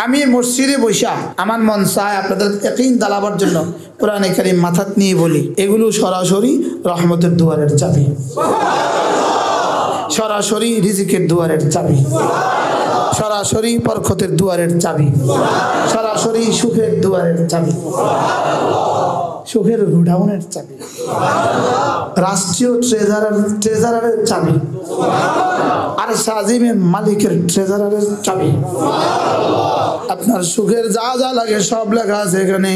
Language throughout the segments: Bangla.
আমি মসজিদে বসা আমার মন চায় আপনাদের ইয়াকিন দালাবার জন্য কোরআনে কারীম মাথাত নিয়ে বলি, এগুলো সরাসরি রহমতের দুয়ারের চাবি, সরাসরি রিজিকের দুয়ারের চাবি, সরাসরি বরকতের দুয়ারের চাবি, সরাসরি সুখের দুয়ারের চাবি, সুখের গোডাউনের চাবি, রাষ্ট্রীয় ট্রেজারারের চাবি, আর সাজিমের মালিকের ট্রেজারারের চাবি। আপনার সুখের যা যা লাগে সব লেখা আছে এখানে।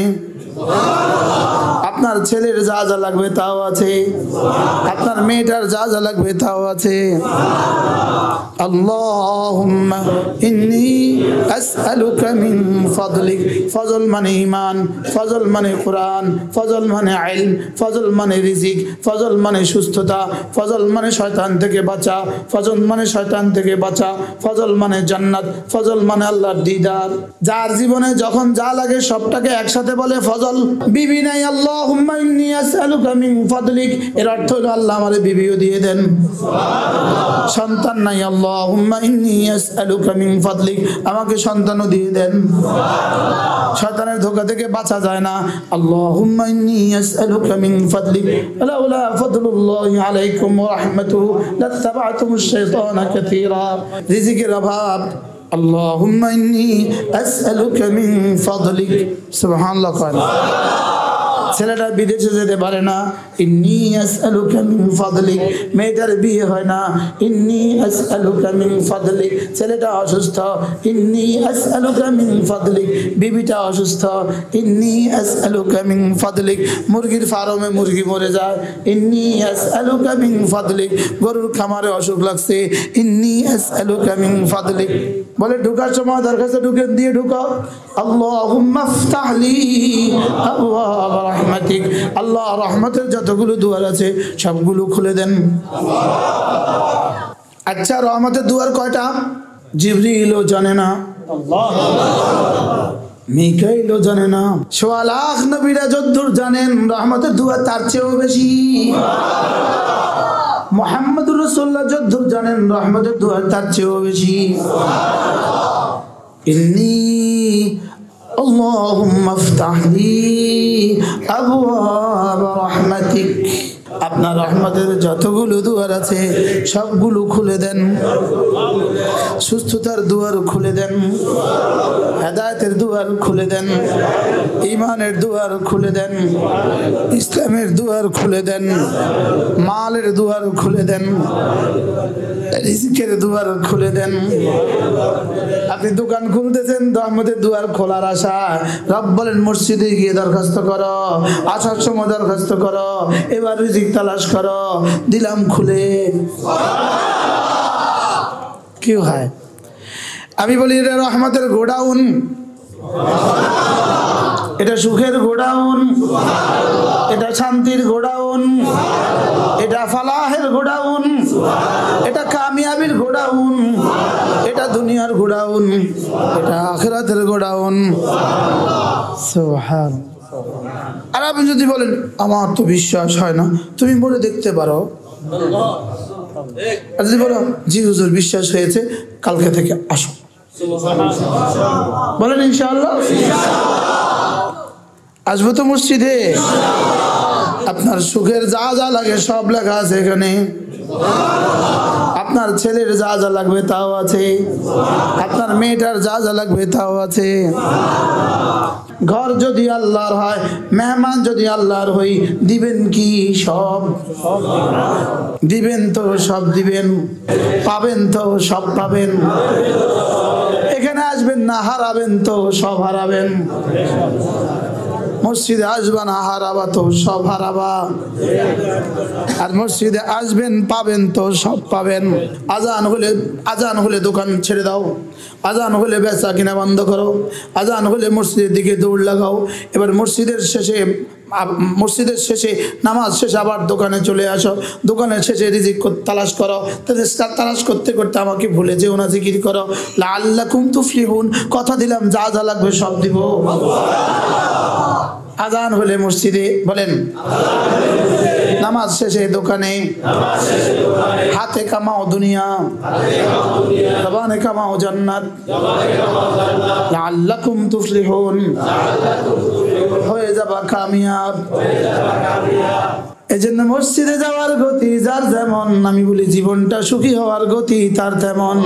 আপনার ছেলের যা যা লাগবে তাও আছে, আপনার মেয়েটার যা যা লাগবে তাও আছে। আল্লাহুম্মা ইন্নী আসআলুকা মিন ফাদলিক। ফজল মানে ঈমান, ফজল মানে কোরআন, ফজল মানে ইলম, ফজল মানে রিজিক, ফজল মানে সুস্থতা, ফজল মানে শয়তান থেকে বাঁচা, ফজল মানে শয়তান থেকে বাঁচা, ফজল মানে জান্নাত, ফজল মানে আল্লাহর দিদার। যার জীবনে যখন যা লাগে সবটাকে একসাথে বলে ফজল। বিবি নাই, আল্লাহুম্মা ইন্নী আসআলুকা মিন ফাদলিক, এর অর্থ হলো আল্লাহ আমারে বিবিও দিয়ে দেন। সন্তান নাই, আল্লাহুম্মা ইন্নী আসআলুকা মিন ফাদলিক, আমাকে সন্তানও দিয়ে দেন। শয়তানের ধোঁকা থেকে বাঁচা যায় না, আল্লাহুম্মা ইন্নী আসআলুকা মিন ফাদলিক লাউলা ফাদলুল্লাহি আলাইকুম ওয়া রাহমাতুহু লাত্তাবা'তুমুশ শাইতানা কাসীরা। রিজিকের অভাব, আল্লাহুম্মা ইন্নী আসআলুকা মিন ফাদলিক। সুবহানাল্লাহ। ছেলেটা বিদেশে যেতে পারে না, ইন্নী আসআলুকা মিন ফাদলিক। মেয়েটার বিয়ে হয় না, ইন্নী আসআলুকা মিন ফাদলিক। ছেলেটা অসুস্থ, ইন্নী আসআলুকা মিন ফাদলিক। বিবিটা অসুস্থ, ইন্নী আসআলুকা মিন ফাদলিক। মুরগির ফার্মে মুরগি মরে যায়, ইন্নী আসআলুকা মিন ফাদলিক। গরুর খামারে অসুখ লাগছে, ইন্নী আসআলুকা মিন ফাদলিক। বলে ঢোকার সময় দরখাস্ত ঢুকে দিয়ে ঢুকাও, আল্লাহুম্মা ইফতাহলি আবওয়াব রাহমাতিক। আল্লাহ রহমতের যতগুলো দুয়ার আছে সবগুলো খুলে দেন। আচ্ছা, রহমতের দুয়ার কয়টা? জিবরিলও জানে না, মিকাইলও জানে না, ১৬ লাখ নবীরা যদ্দূর জানেন রহমতের দুয়ার তার চেয়েও বেশি। মুহাম্মদুর রাসূলুল্লাহ যদ্দূর জানেন রহমতের দুয়ার তার চেয়েও বেশি। ইন্নী আল্লাহুম্মা ইফতাহলি আবওয়াব রাহমাতিক। আপনার রহমতের যতগুলো দুয়ার আছে সবগুলো খুলে দেন। সুস্থতার দুয়ার খুলে দেন, হেদায়েতের দুয়ার খুলে দেন, ঈমানের দুয়ার খুলে দেন, ইসলামের দুয়ার খুলে দেন, মালের দুয়ার খুলে দেন, রিজিকের দুয়ার খুলে দেন। আপনি দোকান খুলতেছেন, রহমতের দুয়ার খোলার আশা। রব বলেন মসজিদে গিয়ে দরখাস্ত করো, আসার সময় দরখাস্ত করো, এবার রিজিক তালাশ করো, দিলাম খুলে। কি হয়? আমি বলি এটা রহমতের গোডাউন, এটা সুখের গোডাউন, এটা শান্তির গোডাউন, এটা ফালাহের গোডাউন, এটা কামিয়াবির গোডাউন, এটা দুনিয়ার গোডাউন, এটা আখিরাতের গোডাউন। সুবহানাল্লাহ। আর আপনি যদি বলেন আমার তো বিশ্বাস হয় না, তুমি বলে দেখতে পারো। আর যদি বলো জি হুজুর বিশ্বাস হয়েছে, কালকে থেকে আসো, বলেন ইনশাআল্লাহ আসবো তো মসজিদে। আপনার সুখের যা যা লাগে সব লেখা আছে এখানে। আপনার ছেলের যা যা লাগবে তাও আছে, আপনার মেয়েটার যা যা লাগবে তাও আছে। ঘর যদি আল্লাহর হয়, মেহমান যদি আল্লাহর হই, দিবেন কি? সব দিবেন তো, সব দিবেন। পাবেন তো, সব পাবেন। এখানে আসবেন না, হারাবেন তো, সব হারাবেন। মসজিদে আসবা না, হারাবা তো সব হারাবা। আর মসজিদে আসবেন, পাবেন তো সব পাবেন। আজান হলে দোকান ছেড়ে দাও, আজান হলে বেচা কিনা বন্ধ করো, আজান হলে মসজিদের দিকে দৌড় লাগাও। এবার মসজিদের শেষে নামাজ শেষে আবার দোকানে চলে আসো, দোকানের শেষে রিজিক তালাশ করো। তালাশ করতে করতে আমাকে ভুলে যেও না, জিকির করো লাআল্লাকুম তুফলিহুন। কথা দিলাম যা যা লাগবে সব দিব। আজান হলে মসজিদে বলেন নামাজ শেষে দোকানে, হাতে কামাও দুনিয়া, জবানে কামাও জান্নাত, লাআল্লাকুম তুফলিহুন, হয়ে যাবা কামিয়াব। এজন্য মসজিদে যাওয়ার গতি যার যেমন, আমি বলি জীবনটা সুখী হওয়ার গতি তার তেমন।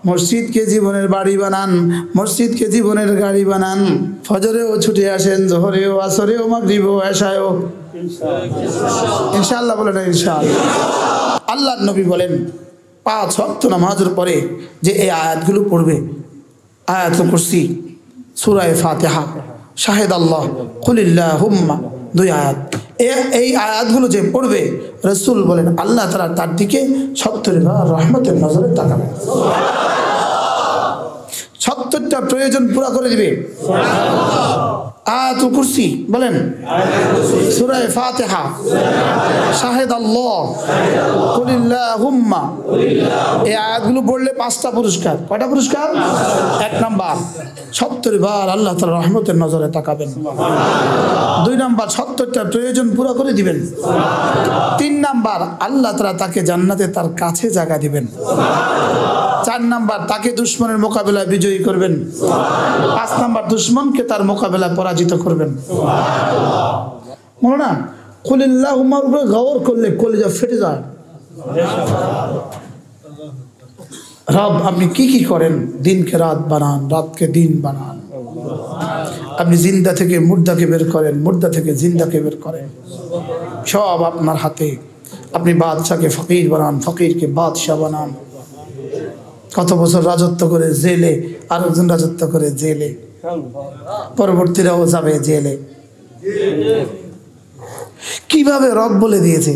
মসজিদকে জীবনের বাড়ি বানান, মসজিদকে জীবনের গাড়ি বানান। ফজরেও ছুটে আসেন, জোহরেও, আসরেও, মাগরিবেও, এশায়ও, ইনশাআল্লাহ বলেন ইনশাআল্লাহ। আল্লাহর নবী বলেন 5 ওয়াক্ত নামাজের পরে যে এই আয়াতগুলো পড়বে, আয়াতুল কুরসি, সূরা ফাতিহা, শাহিদ আল্লাহ, কুলিল্লাহুম্মা, 2 আয়াত, এই আয়াতগুলো যে পড়বে রাসূল বলেন আল্লাহ তাআলা তার দিকে 70 বার রহমতের নজরে তাকাবেন। 70টা প্রয়োজন পুরা করে দিবে। আয়াতুল কুরসি বলেন, সূরা ফাতিহা, শাহিদ আল্লাহ, কুলিল্লাহুম্মা, এই আয়াতগুলো পড়লে 5টা পুরস্কার। কয়টা পুরস্কার? 1 নাম্বার 70 বার আল্লাহ তাআলা রহমতের নজরে তাকাবেন। 2 নাম্বার 70টা প্রয়োজন পুরা করে দিবেন। 3 নাম্বার আল্লাহ তাআলা তাকে জান্নাতে তার কাছে জায়গা দিবেন। 4 নাম্বার তাকে দুশমনের মোকাবেলায় বিজয়ী করবেন। 5 নাম্বার দুশমনকে তার মোকাবেলায় পরাজিত করবেন। মনে না কুলিল্লাহুম্মার উপরে গওর করলে কলিজা ফেটে যায়। রব আপনি কি কি করেন? দিনকে রাত বানান, রাতকে দিন বানান। আপনি জিন্দা থেকে মুর্দাকে বের করেন, মুর্দা থেকে জিন্দাকে বের করেন। সব আপনার হাতে। আপনি বাদশাকে ফকির বানান, ফকিরকে বাদশাহ বানান। কত বছর রাজত্ব করে জেলে, আর একজন রাজত্ব করে জেলে, পরবর্তীরাও যাবে জেলে। কিভাবে রব বলে দিয়েছে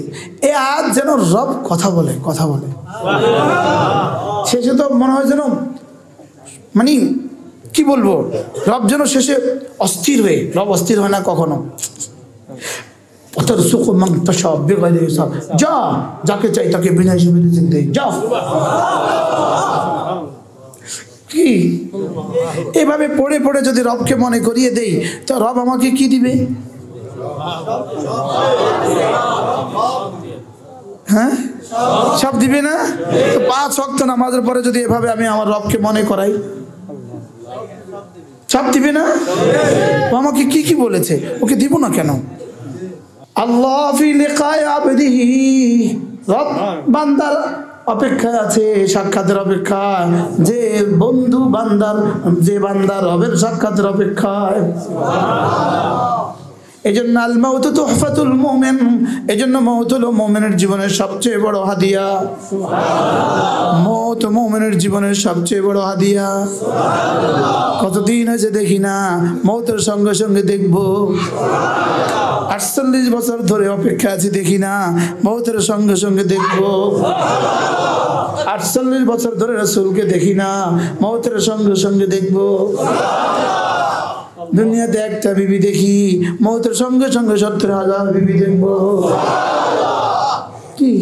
এ আজ, যেন রব কথা বলে, কথা বলে। শেষে তো মনে হয় যেন, মানে কি বলবো, রব যেন শেষে অস্থির হয়ে, রব অস্থির হয় না কখনো। যা, যাকে চাই তাকে বিনা হিসেবে দেয়, যা। কি এভাবে পড়ে পড়ে যদি রবকে মনে করিয়ে দেই, তো রব আমাকে কি দিবে? হ্যাঁ, সব দিবে না? তো 5 ওয়াক্ত নামাজের পরে যদি এভাবে আমি আমার রবকে মনে করাই, সব দিবে না? আমাকে কি কি বলেছে, ওকে দিব না কেন? আল্লাহ ফি লিকায়ে আবদিহি, রব বান্দার অপেক্ষায় আছে, সাক্ষাতের অপেক্ষায়। যে বন্ধু বান্দার, যে বান্দা রবের সাক্ষাতের অপেক্ষায়। এজন্য আল মাউতু তুহফাতুল মুমিন, এজন্য মওত হলো মুমিনের জীবনের সবচেয়ে বড় হাদিয়া। মওত মুমিনের জীবনের সবচেয়ে বড় হাদিয়া। কতদিন হয়েছে দেখি না, মওতের সঙ্গে সঙ্গে দেখবো। 48 বছর ধরে অপেক্ষা আছি, দেখি না, মওতের সঙ্গে সঙ্গে দেখবো। 48 বছর ধরে রাসূলকে দেখি না, মওতের সঙ্গে সঙ্গে দেখবো। দুনিয়াতে একটা বিবি দেখি, মওতের সঙ্গে সঙ্গে 70,000 বিবি দেখবো। কি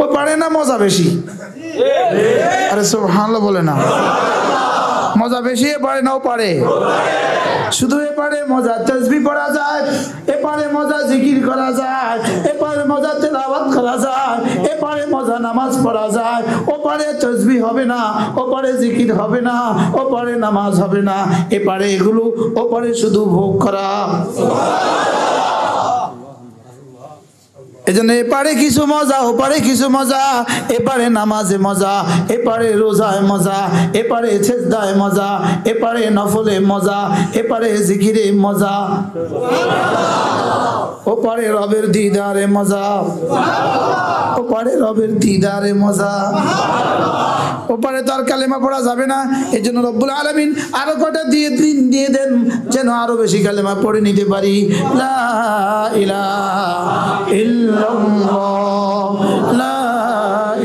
ও পারে না মজা বেশি? আরে সুবহানাল্লাহ বলে না, মজা বেশি এ পারে না, ও পারে। শুধু এপারে মজা তাসবিহ পড়া যায়, এপারে মজা জিকির করা যায়, এপারে মজা তেলাওয়াত করা যায়, এপারে মজা নামাজ পড়া যায়। ওপারে তাসবিহ হবে না, ওপারে জিকির হবে না, ওপারে নামাজ হবে না, এপারে এগুলো, ওপারে শুধু ভোগ করা। এজন্য এপারে কিছু মজা, ওপারে কিছু মজা। এপারে নামাজে মজা, এপারে রোজায় মজা, এপারে সেজদায় মজা, এপারে নফলে মজা, এপারে জিকিরে মজা, ওপারে রবের দিদারে মজা, ওপারে রবের দিদারে মজা। ওপারে তো আর কালেমা পড়া যাবে না। এই জন্য রব্বুল আলামিন আরো কটা দিয়ে দেন, যেন আরো বেশি কালেমা পড়ে নিতে পারি। লা ইলাহা ইল্লাল্লাহ, লা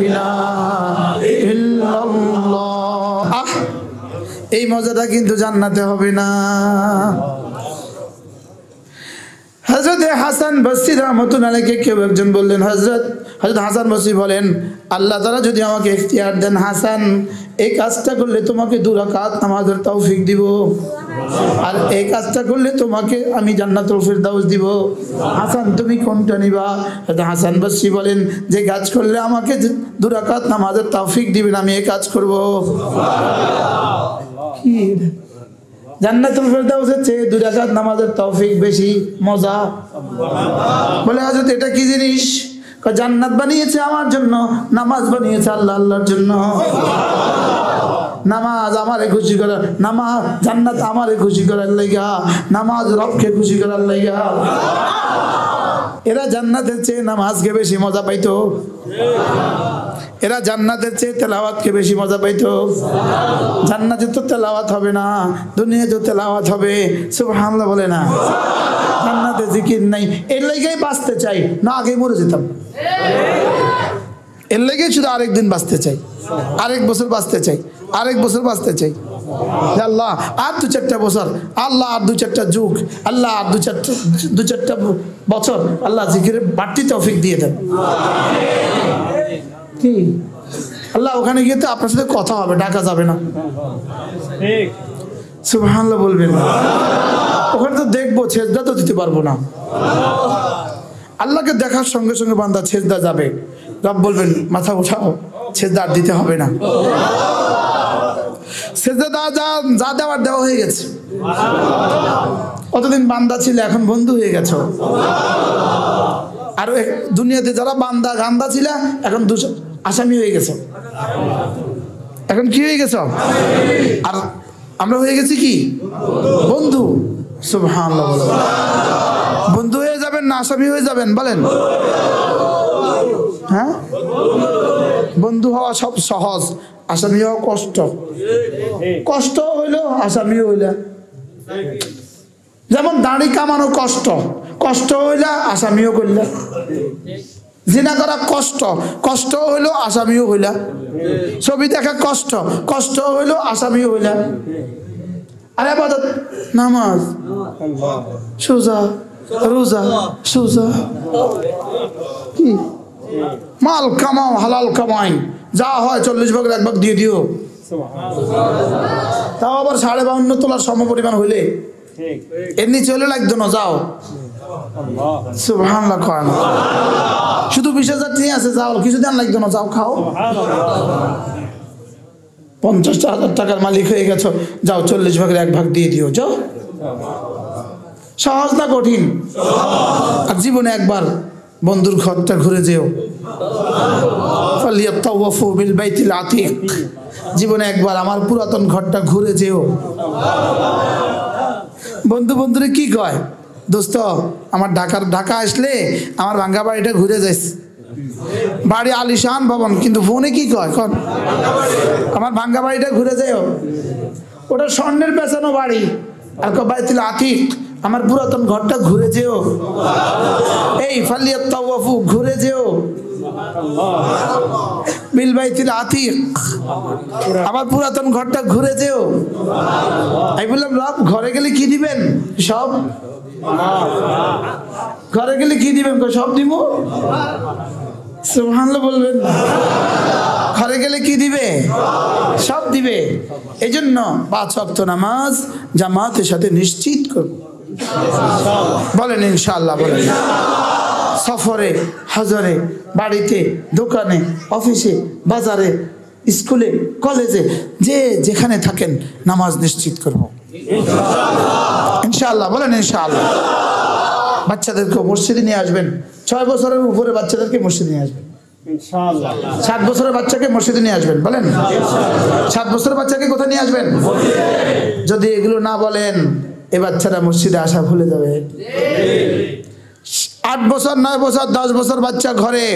ইলাহা ইল্লাল্লাহ। এই মজাটা কিন্তু জান্নাতে হবে না। হযরত হযরত হাসান বসরি রাহমাতুল্লাহ আলাইহি কেউ একজন বললেন, হযরত হাসান বসরি বলেন, আল্লাহ তাআলা যদি আমাকে ইখতিয়ার দেন হাসান, এই কাজটা করলে তোমাকে 2 রাকাত নামাজের তৌফিক দিব, আর এই কাজটা করলে তোমাকে আমি জান্নাতুল ফিরদাউস দিব, হাসান তুমি কোনটা নিবা? হাসান বসরি বলেন, যে কাজ করলে আমাকে 2 রাকাত নামাজের তৌফিক দিবেন আমি এই কাজ করব। কি জান্নাতুল ফিরদাউসের চেয়ে 2 রাকাত নামাজের তৌফিক বেশি মজা? বলে হযরত এটা কি জিনিস? জান্নাত বানিয়েছে আমার জন্য, নামাজ বানিয়েছে আল্লাহর জন্য। নামাজ আমারে খুশি করার, নামাজ জান্নাত আমারে খুশি করার লাগা, নামাজ রবকে খুশি করার লাগা। এরা জান্নাতের চেয়ে নামাজকে বেশি মজা পাইতো, এরা জান্নাতের চেয়ে তেলাওয়াতকে বেশি মজা পাইতো। জান্নাতে তো তেলাওয়াত হবে না, দুনিয়াতে তেলাওয়াত হবে, সুবহানাল্লাহ বলে না। জান্নাতে জিকির নাই, এর লাগেই বাঁচতে চাই, না আগে মরে যেতাম। এর লাগেই শুধু আরেকদিন বাঁচতে চাই, আরেক বছর বাঁচতে চাই, আরেক বছর বাঁচতে চাই। আল্লাহ আর 2-4টা বছর, আল্লাহ আর 2-4টা যুগ, আল্লাহ আর 2-4টা বছর, আল্লাহ জিকিরের বাড়তি তৌফিক দিয়ে দেন। কি আল্লাহ ওখানে গিয়ে তো আপনার সাথে কথা হবে, ডাকা যাবে না, সুবহানাল্লাহ বলবেন। ওখানে তো দেখবো, সেজদা তো দিতে পারবো না। আল্লাহকে দেখার সঙ্গে সঙ্গে বান্দা সেজদা যাবে, রব বলবেন মাথা উঠাও, সেজদা আর দিতে হবে না। সেজদা যা দেওয়ার দেওয়া হয়ে গেছে। অতদিন বান্দা ছিল, এখন বন্ধু হয়ে গেছে। আর দুনিয়াতে যারা বান্দা গান্দা ছিল, এখন আসামি হয়ে গেছে। এখন কি হয়ে গেছে? আর আমরা হয়ে গেছি কি? বন্ধু। সুবহানাল্লাহ। বন্ধু হয়ে যাবেন না আসামি হয়ে যাবেন বলেন? হ্যাঁ, বন্ধু হওয়া সব সহজ, আসামি হওয়া কষ্ট। কষ্ট হইলো আসামিও হইলা। যেমন দাড়ি কামানো কষ্ট, কষ্ট হইলা আসামিও করলা। জিনা করা কষ্ট, কষ্ট হইলো আসামিও হইলা। ছবি দেখা কষ্ট, কষ্ট হইলো আসামিও হইলা। আর ইবাদত, নামাজ, সোজা, রোজা, সোজা। কি মাল কামাও, হালাল কামাই, যা হয় 40 ভাগের 1 ভাগ দিয়ে দিও। তাও আবার 52.5 তোলার সমপরিমাণ হইলে, এর নিচে হলে লাগতো না, যাও। সুবহানাল্লাহ। কয় না শুধু 20,000 নিয়ে আছে, যাও, কিছু দেন লাগতো না, যাও খাও। 50,000 টাকার মালিক হয়ে গেছো, যাও 40 ভাগের 1 ভাগ দিয়ে দিও, যাও। সহজ না কঠিন? আর জীবনে একবার বন্ধুর ঘরটা ঘুরে যেও। ফালিয়াতাওয়াফু বিল বাইতিল আতিক। জীবনে একবার আমার পুরাতন ঘরটা ঘুরে যেও। বন্ধু বন্ধুরে কি কয়? দোস্ত আমার ঢাকা আসলে আমার ভাঙ্গা বাড়িটা ঘুরে যাইস। বাড়ি আলিশান ভবন, কিন্তু ফোনে কি কয়? আমার ভাঙ্গা বাড়িটা ঘুরে যাও। ওটা স্বর্ণের পেছানো বাড়ি, আর বাইতুল আতিক, আমার পুরাতন ঘরটা ঘুরে যেও। এই ফালিয়াতাওয়াফু, ঘুরে যেও বিল বাইতুল আতিক, আমার পুরাতন ঘরটা ঘুরে যেও। আমি বললাম রব ঘরে গেলে কি দিবেন? সব। ঘরে গেলে কি দিবেন? সব দিব। সুবহানাল্লাহ বলবেন। ঘরে গেলে কি দিবে? সব দিবে। এই জন্য 5 ওয়াক্ত নামাজ জামাতের সাথে নিশ্চিত করব। বলেন ইনশাআল্লাহ। বলেন সফরে, হাজারে, বাড়িতে, দোকানে, অফিসে, বাজারে, স্কুলে, কলেজে, যে যেখানে থাকেন নামাজ নিশ্চিত করব ইনশাআল্লাহ। বলেন ইনশাআল্লাহ। বাচ্চাদেরকে মসজিদে নিয়ে আসবেন। 6 বছরের উপরে বাচ্চাদেরকে মসজিদে নিয়ে আসবেন ইনশাআল্লাহ। 7 বছরের বাচ্চাকে মসজিদে নিয়ে আসবেন। বলেন 7 বছরের বাচ্চাকে কোথায় নিয়ে আসবেন? যদি এগুলো না বলেন এ বাচ্চারা মসজিদে আসা ভুলে যাবে। 8 বছর, 9 বছর, 10 বছর বাচ্চা ঘরে,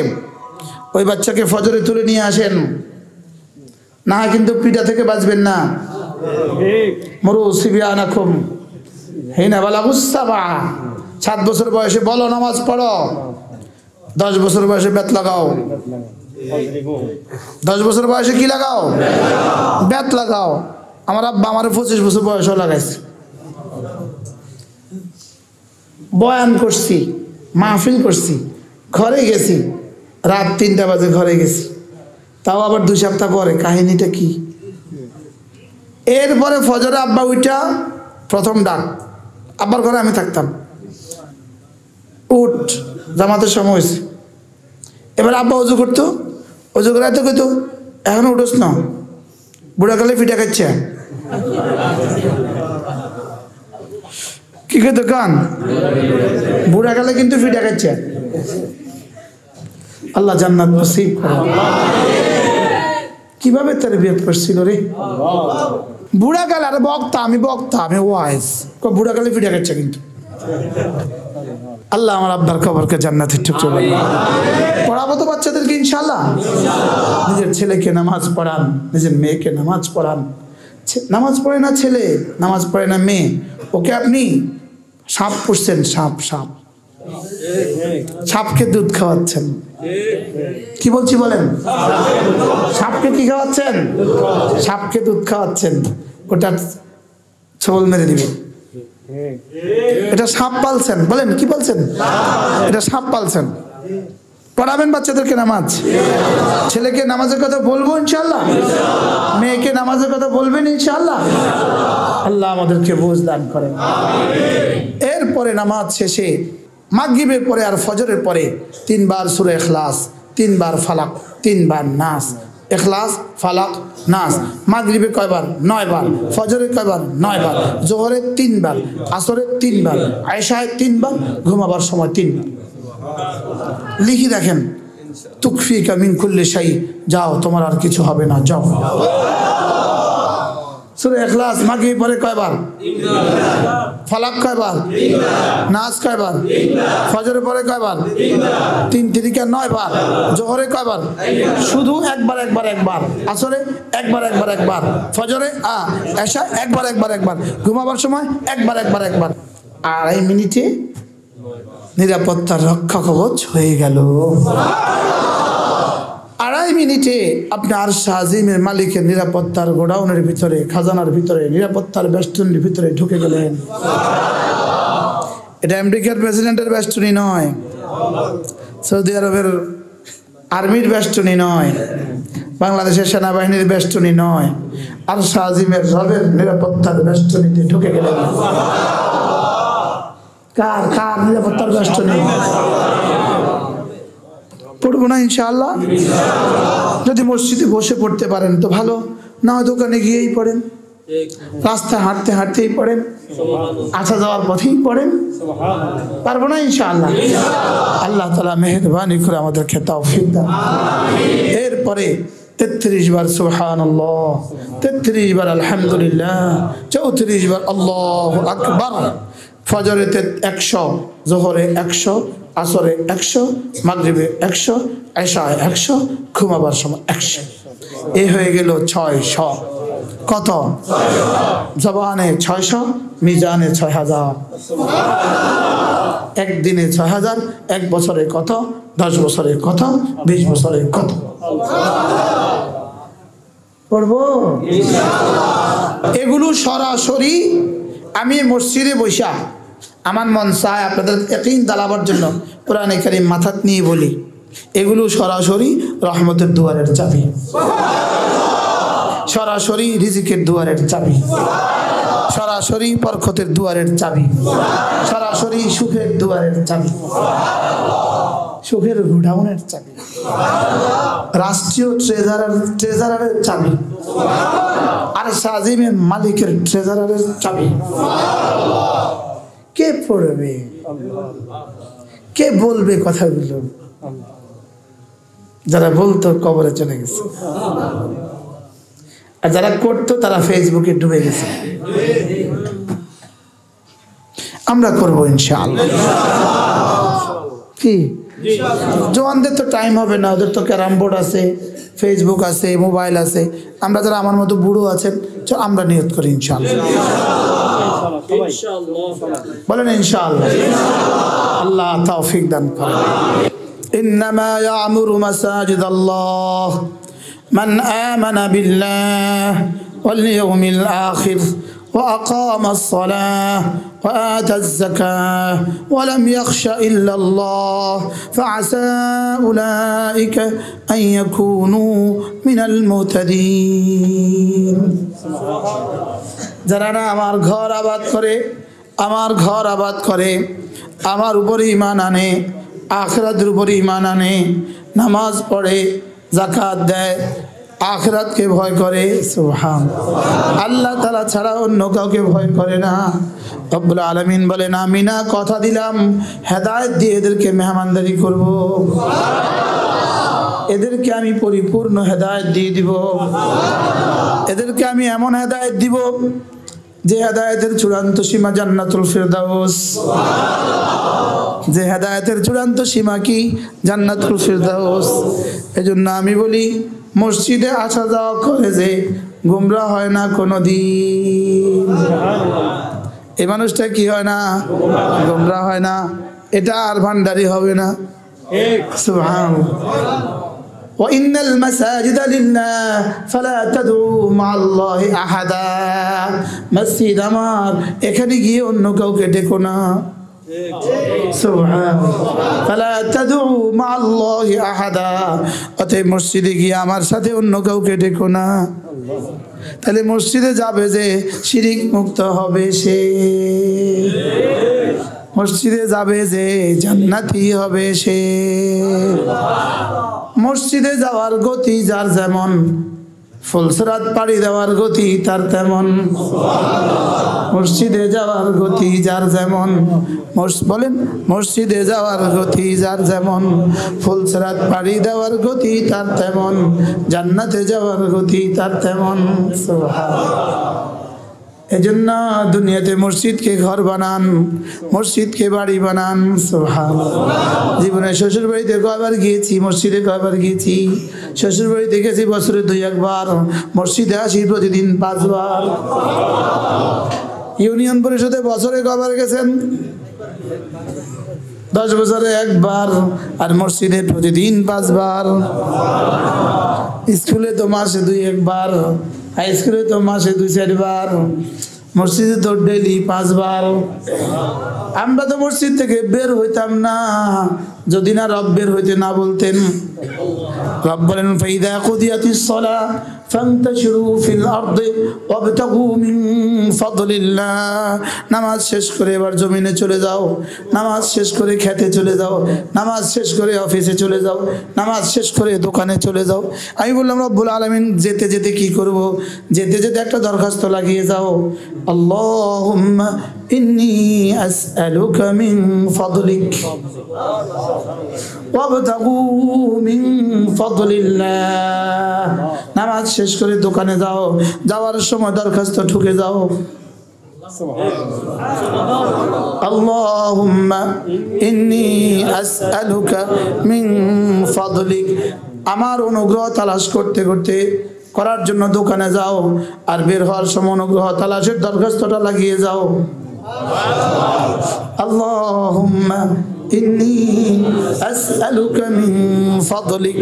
ওই বাচ্চাকে ফজরে তুলে নিয়ে আসেন, না কিন্তু পিঠা থেকে বাঁচবেন না। মরু সিবিয়ানাকুম হিনা বালাগুস সাবা। 7 বছর বয়সে বলো নামাজ পড়ো, 10 বছর বয়সে বেত লাগাও। 10 বছর বয়সে কি লাগাও? বেত লাগাও। আমার আব্বা আমার 25 বছর বয়সেও লাগাইছে। বয়ান করছি, মাহফিল করছি, ঘরে গেছি, রাত 3টা বাজে ঘরে গেছি, তাও আবার 2 সপ্তাহ পরে। কাহিনীটা কি? এরপরে ফজরে আব্বা উঠা প্রথম ডাক, আব্বার ঘরে আমি থাকতাম, উঠ জামাতের সময় হয়েছে। এবার আব্বা অজু করতো, অজু করে এত কইতো, এখনো উঠোস না, বুড়াকালে ফিটা খাচ্ছে। কি কইতো কান? বুড়াকালে কিন্তু ফিটা খাচ্ছে। আল্লাহ জান্নাত নসিব করে। কিভাবে তারবিয়ত করছিল রে বুড়াকালে? আরে বক্তা, আমি বক্তা, আমি ওয়াইজ। বুড়াকালে ফিটা খাচ্ছে কিন্তু। আল্লাহ আমার আব্বার কবরকে জান্নাতের টুকরো বানান। পড়াবো তো বাচ্চাদেরকে ইনশাআল্লাহ। নিজের ছেলেকে নামাজ পড়ান, নিজের মেয়েকে নামাজ পড়ান। নামাজ পড়ে না ছেলে, নামাজ পড়ে না মেয়ে, ওকে আপনি সাপ পুষছেন, সাপ সাপ সাপকে দুধ খাওয়াচ্ছেন। কি বলছি বলেন? সাপকে কি খাওয়াচ্ছেন? সাপকে দুধ খাওয়াচ্ছেন। ওটা ছবল মেরে দিবে। এটা সাপ পালছেন। বলেন কি বলছেন? এটা সাপ পালছেন। পড়াবেন বাচ্চাদেরকে নামাজ। ছেলেকে নামাজের কথা বলবো ইনশাআল্লাহ, মেয়েকে নামাজের কথা বলবেন ইনশাআল্লাহ। আল্লাহ আমাদেরকে বুঝ দান করেন। এরপরে নামাজ শেষে মাগরিবের পরে আর ফজরের পরে 3 বার সূরা ইখলাস, 3 বার ফালাক, 3 বার নাস। ইখলাস, ফালাক, নাস। মাগরিবে কয়বার? 9 বার। ফজরে কয়বার? 9 বার। জোহরে 3 বার, আসরে 3 বার, আয়েশায় 3 বার, ঘুমাবার সময় 3 বার। লিখি রাখেন, তুকফিকা মিন কুল্লি শাই। যাও, তোমার আর কিছু হবে না, যাও। সূরা ইখলাস মাগরিব পরে কয়বার? 3 বার। ফালাক কয়বার? 3 বার। নাস কয়বার? 3 বার। ফজরের পরে কয়বার? 3 বার। 3 তিরিকা 9 বার। জোহরে কয়বার? শুধু একবার একবার একবার। আসরে একবার একবার একবার। ফজরে এশা একবার একবার একবার। ঘুমাবার সময় একবার একবার একবার। 2.5 মিনিটে নিরাপত্তার রক্ষা কবচ হয়ে গেল। 2.5 মিনিটে আপনি আরশ আজিমের মালিকের নিরাপত্তার গোডাউনের ভিতরে, খাজানার ভিতরে, নিরাপত্তার বেষ্টনীর ভিতরে ঢুকে গেলেন। এটা আমেরিকার প্রেসিডেন্টের বেষ্টনী নয়, সৌদি আরবের আর্মির বেষ্টনী নয়, বাংলাদেশের সেনাবাহিনীর বেষ্টনী নয়, আরশ আজিমের রবের নিরাপত্তার বেষ্টনীতে ঢুকে গেলেন। কার কার নিরাপত্তার বেষ্টনী? পড়বো না ইনশাআল্লাহ? যদি মসজিদে বসে পড়তে পারেন তো ভালো, না হয় দোকানে গিয়েই পড়েন, রাস্তায় হাঁটতে হাঁটতেই পড়েন, আসা যাওয়ার পথেই পড়েন। পারবো না ইনশাআল্লাহ? আল্লাহ তাআলা মেহেরবানি করে আমাদেরকে তৌফিক দান। এরপরে 33 বার সুবহানাল্লাহ, 33 বার আলহামদুলিল্লাহ, 34 বার আল্লাহু আকবার। ফজরে 100, জোহরে 100, আসরে 100, মাগরিবে 100, এশায় 100, ঘুমাবার সময় 100। এই হয়ে গেল 600। কত? জবানে 600, মিজানে 6000। একদিনে 6000, 1 বছরে কত? 10 বছরে কত? 20 বছরে কত? পড়বো এগুলো সরাসরি। আমি মসজিদে বসা আমার মন চায় আপনাদের ইয়াকিন দালাবার জন্য কোরআনে কারীম মাথাত নিয়ে বলি, এগুলো সরাসরি রহমতের দুয়ারের চাবি, সরাসরি রিজিকের দুয়ারের চাবি, সরাসরি বরকতের দুয়ারের চাবি, সরাসরি সুখের দুয়ারের চাবি, সুখের গোডাউনের চাবি, রাষ্ট্রীয় ট্রেজারারের চাবি, আর সাজিমের মালিকের ট্রেজারারের চাবি। কে পড়বে? কে বলবে কথাগুলো? যারা বলতো কবরে চলে গেছে, আর যারা করতো তারা ফেসবুকে ডুবে গেছে। আমরা করবো ইনশাআল্লাহ। কি জওয়ানদের তো টাইম হবে না, ওদের তো ক্যারাম বোর্ড আছে, ফেসবুক আছে, মোবাইল আছে। আমরা যারা আমার মতো বুড়ো আছেন, আমরা নিয়ত করি ইনশাআল্লাহ। বলেন ইনশাআল্লাহ। আল্লাহ তৌফিক দান করেন। ইন্নামা ইয়ামুরু মাসাজিদাল্লাহ মান আমানা বিল্লাহ ওয়াল ইয়াউমিল আখির وأقام الصلاة وآتى الزكاة ولم يخش إلا الله فعسى أولئك أن يكونوا من المهتدين যারা আমার ঘর আবাদ করে আমার ঘর আবাদ করে আমার উপর ঈমান আনে আখিরাতের উপর ঈমান আনে নামাজ পড়ে যাকাত দেয় আখিরাতকে ভয় করে সুবহানাল্লাহ আল্লাহ তাআলা ছাড়া অন্য কাউকে ভয় করে না রব্বুল আলামিন বলেন আমি না কথা দিলাম হেদায়েত দিয়ে এদেরকে মেহমানদারি করব এদেরকে আমি পরিপূর্ণ হেদায়েত দিয়ে দিব এদেরকে আমি এমন হেদায়েত দিব যে হেদায়েতের চূড়ান্ত সীমা জান্নাতুল ফিরদাউস যে হেদায়েতের চূড়ান্ত সীমা কি জান্নাতুল ফিরদাউস এজন্য আমি বলি মসজিদে আসা যাওয়া করে যে গোমরাহ হয় না কোনোদিন এই মানুষটা কি হয় না গোমরাহ হয় না এটা আর ভান্ডারি হবে না সুবহানাল্লাহ وإن المساجد لله فلا تدعوا مع الله أحدا মসজিদ আমার এখানে গিয়ে অন্য কাউকে ডেকো না সুবহানাল্লাহ ফালা তাদউ মা আল্লাহি আহাদা অতএব মসজিদে গিয়ে আমার সাথে অন্য কাউকে ডেকো না তাহলে মসজিদে যাবে যে শিরিক মুক্ত হবে সে মসজিদে যাবে যে জান্নাতি হবে সে মসজিদে যাওয়ার গতি যার যেমন ফুলসরাত পাড়ি দেওয়ার গতি তার তেমন মসজিদে যাওয়ার গতি যার যেমন বলেন মসজিদে যাওয়ার গতি যার যেমন ফুলসরাত পাড়ি দেওয়ার গতি তার তেমন জান্নাতে যাওয়ার গতি তার তেমন সুবহানাল্লাহ এজন্য দুনিয়াতে মসজিদকে ঘর বানান মসজিদকে বাড়ি বানান সুবহানাল্লাহ জীবনে শ্বশুর বাড়িতে কয়বার গিয়েছি মসজিদে কয়বার গিয়েছি শ্বশুর বাড়িতে গেছি বছরে 2-1 বার মসজিদে আসি প্রতিদিন 5 বার ইউনিয়ন পরিষদে বছরে কয়বার গেছেন 10 বছরে 1 বার আর মসজিদে প্রতিদিন 5 বার স্কুলে তো মাসে 2-1 বার হাই স্কুলে তো মাসে 2-4 বার মসজিদে তো ডেইলি 5 বার আমরা তো মসজিদ থেকে বের হইতাম না যদি না রব বের হইতে না বলতেন রব বলেন ফাইদা কুদিয়াতিস সালাহ ফান্তাশিরু ফিল আরদি ওয়াবতাগু মিন ফাদলিল্লাহ নামাজ শেষ করে এবার জমিনে চলে যাও নামাজ শেষ করে খেতে চলে যাও নামাজ শেষ করে অফিসে চলে যাও নামাজ শেষ করে দোকানে চলে যাও আমি বললাম রব্বুল আলামিন যেতে যেতে কি করব যেতে যেতে একটা দরখাস্ত লাগিয়ে যাও আল্লাহুম্মা ইন্নী আসআলুকা মিন ফাদলিক ওয়াবতাগু মিন ফাদলিল্লাহ নামাজ শেষ করে দোকানে যাও যাওয়ার সময় দরখাস্ত ঠুকে যাও আল্লাহুম্মা ইন্নী আসআলুকা মিন ফাদলিক আমার অনুগ্রহ তালাশ করতে করতে করার জন্য দোকানে যাও আর বের হওয়ার সময় অনুগ্রহ তালাশের দরখাস্তটা লাগিয়ে যাও আল্লাহুম্মা ইন্নী আসআলুকা মিন ফাদলিক